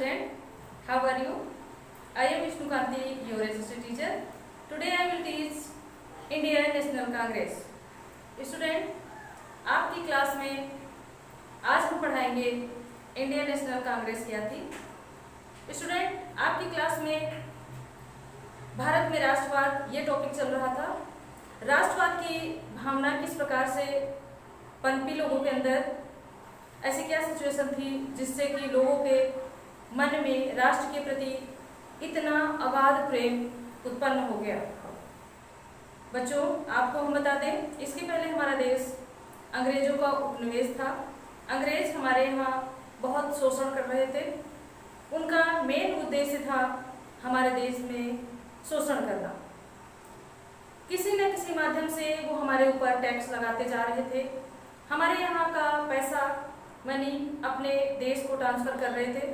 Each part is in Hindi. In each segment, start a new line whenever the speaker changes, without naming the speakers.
student, how are you? I am Vishnu Kanti, your assistant teacher. Today I will teach Indian National Congress. Student, आपकी क्लास में आज हम पढ़ाएंगे इंडियन नेशनल कांग्रेस क्या थी। स्टूडेंट, आपकी क्लास में भारत में राष्ट्रवाद ये टॉपिक चल रहा था। राष्ट्रवाद की भावना किस प्रकार से पनपी लोगों के अंदर, ऐसी क्या सिचुएशन थी जिससे कि लोगों के मन में राष्ट्र के प्रति इतना अगाध प्रेम उत्पन्न हो गया। बच्चों, आपको हम बता दें, इसके पहले हमारा देश अंग्रेजों का उपनिवेश था। अंग्रेज हमारे यहाँ बहुत शोषण कर रहे थे। उनका मेन उद्देश्य था हमारे देश में शोषण करना। किसी न किसी माध्यम से वो हमारे ऊपर टैक्स लगाते जा रहे थे। हमारे यहाँ का पैसा मनी अपने देश को ट्रांसफर कर रहे थे।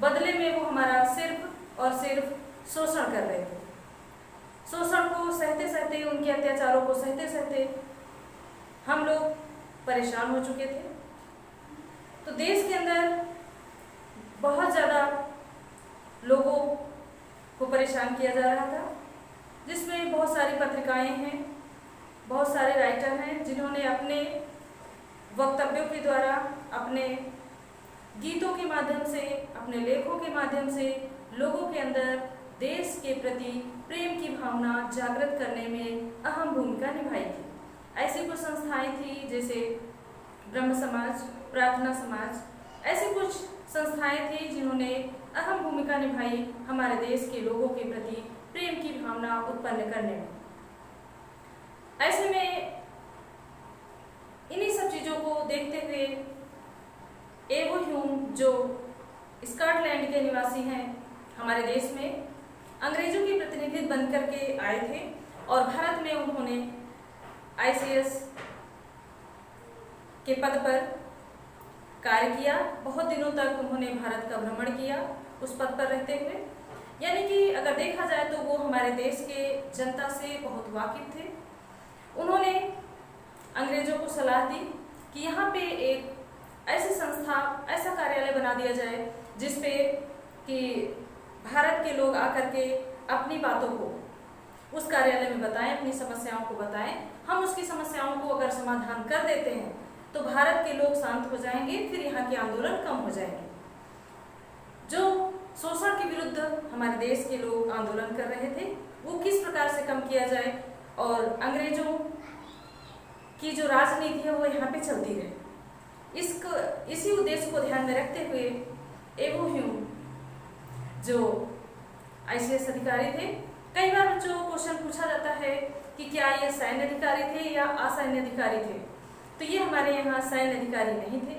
बदले में वो हमारा सिर्फ और सिर्फ शोषण कर रहे थे। शोषण को सहते सहते, उनके अत्याचारों को सहते सहते हम लोग परेशान हो चुके थे। तो देश के अंदर बहुत ज़्यादा लोगों को परेशान किया जा रहा था, जिसमें बहुत सारी पत्रिकाएं हैं, बहुत सारे राइटर हैं जिन्होंने अपने वक्तव्यों के द्वारा, अपने गीतों के माध्यम से, अपने लेखों के माध्यम से लोगों के अंदर देश के प्रति प्रेम की भावना जागृत करने में अहम भूमिका निभाई थी। ऐसी कुछ संस्थाएं थी जैसे ब्रह्म समाज, प्रार्थना समाज, ऐसी कुछ संस्थाएं थी जिन्होंने अहम भूमिका निभाई हमारे देश के लोगों के प्रति प्रेम की भावना उत्पन्न करने में। ऐसे में इन्हीं सब चीज़ों को देखते हुए एवो ह्यूम, जो स्कॉटलैंड के निवासी हैं, हमारे देश में अंग्रेजों के प्रतिनिधि बनकर के आए थे और भारत में उन्होंने ICS के पद पर कार्य किया। बहुत दिनों तक उन्होंने भारत का भ्रमण किया उस पद पर रहते हुए। यानी कि अगर देखा जाए तो वो हमारे देश के जनता से बहुत वाकिफ थे। उन्होंने अंग्रेजों को सलाह दी कि यहाँ पे एक ऐसी संस्था, ऐसा कार्यालय बना दिया जाए जिसपे कि भारत के लोग आकर के अपनी बातों को उस कार्यालय में बताएं, अपनी समस्याओं को बताएं। हम उसकी समस्याओं को अगर समाधान कर देते हैं तो भारत के लोग शांत हो जाएंगे, फिर यहाँ के आंदोलन कम हो जाएंगे। जो शोषण के विरुद्ध हमारे देश के लोग आंदोलन कर रहे थे, वो किस प्रकार से कम किया जाए और अंग्रेजों की जो राजनीति है वो यहाँ पे चलती रहे, इसी उद्देश्य को ध्यान में रखते हुए एवो ह्यूम, जो ICS अधिकारी थे, कई बार बच्चों क्वेश्चन पूछा जाता है कि क्या ये सैन्य अधिकारी थे या असैन्य अधिकारी थे। तो ये हमारे यहाँ सैन्य अधिकारी नहीं थे,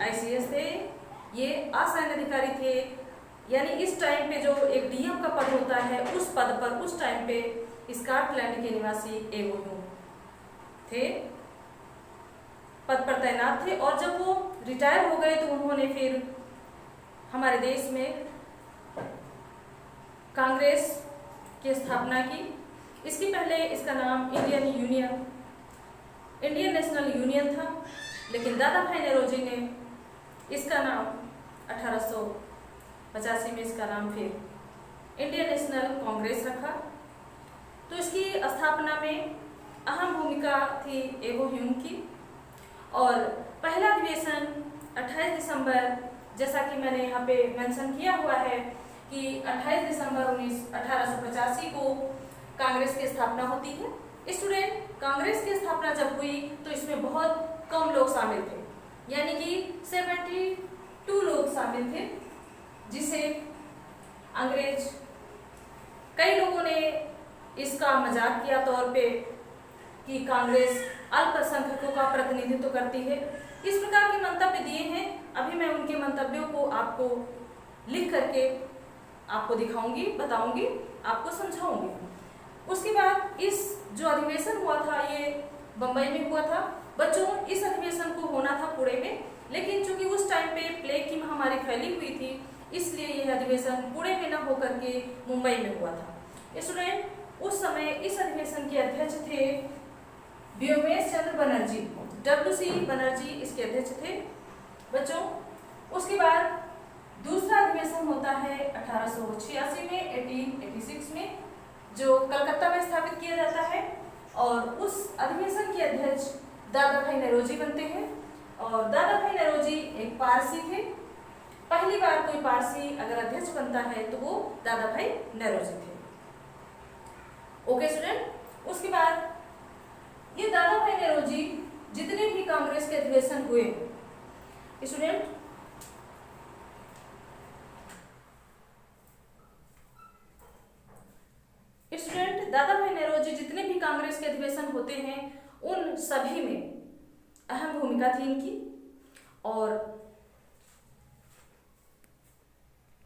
ICS थे, ये असैन्य अधिकारी थे। यानी इस टाइम पे जो एक DM का पद होता है, उस पद पर उस टाइम पे स्कॉटलैंड के निवासी एवो ह्यूम थे, पद पर तैनात थे। और जब वो रिटायर हो गए तो उन्होंने फिर हमारे देश में कांग्रेस की स्थापना की। इसके पहले इसका नाम इंडियन नेशनल यूनियन था, लेकिन दादा भाई नेरोजी ने इसका नाम 1885 में इसका नाम फिर इंडियन नेशनल कांग्रेस रखा। तो इसकी स्थापना में अहम भूमिका थी एवो ह्यूम की। और पहला अधिवेशन 28 दिसंबर, जैसा कि मैंने यहाँ पे मेंशन किया हुआ है कि 28 दिसंबर 1885 को कांग्रेस की स्थापना होती है। स्टूडेंट, कांग्रेस की स्थापना जब हुई तो इसमें बहुत कम लोग शामिल थे, यानी कि 72 लोग शामिल थे, जिसे अंग्रेज, कई लोगों ने इसका मजाक किया तौर पे कि कांग्रेस अल्पसंख्यकों का प्रतिनिधित्व करती है। इस प्रकार के मंतव्य दिए हैं। अभी मैं उनके मंतव्यों को आपको लिख करके आपको दिखाऊंगी, बताऊंगी, आपको समझाऊंगी। उसके बाद इस जो अधिवेशन हुआ था ये बंबई में हुआ था। बच्चों, इस अधिवेशन को होना था पुणे में, लेकिन चूंकि उस टाइम पे प्लेग की महामारी फैली हुई थी, इसलिए यह अधिवेशन पुणे में न होकर के मुंबई में हुआ था। स्टूडेंट, उस समय इस अधिवेशन के अध्यक्ष थे व्योमेश चंद्र बनर्जी, WC बनर्जी इसके अध्यक्ष थे। बच्चों, उसके बाद अधिवेशन होता है 1886 में, 1886 में, जो कलकत्ता में स्थापित किया जाता है। और उस अधिवेशन के अध्यक्ष दादा भाई नौरोजी बनते हैं। और दादा भाई नौरोजी एक पारसी थे। पहली बार कोई पारसी अगर अध्यक्ष बनता है तो वो दादा भाई नौरोजी थे। ओके स्टूडेंट, उसके बाद ये दादा भाई नौरोजी जितने भी कांग्रेस के अधिवेशन हुए, स्टूडेंट दादा भाई नौरोजी जितने भी कांग्रेस के अधिवेशन होते हैं उन सभी में अहम भूमिका थी इनकी। और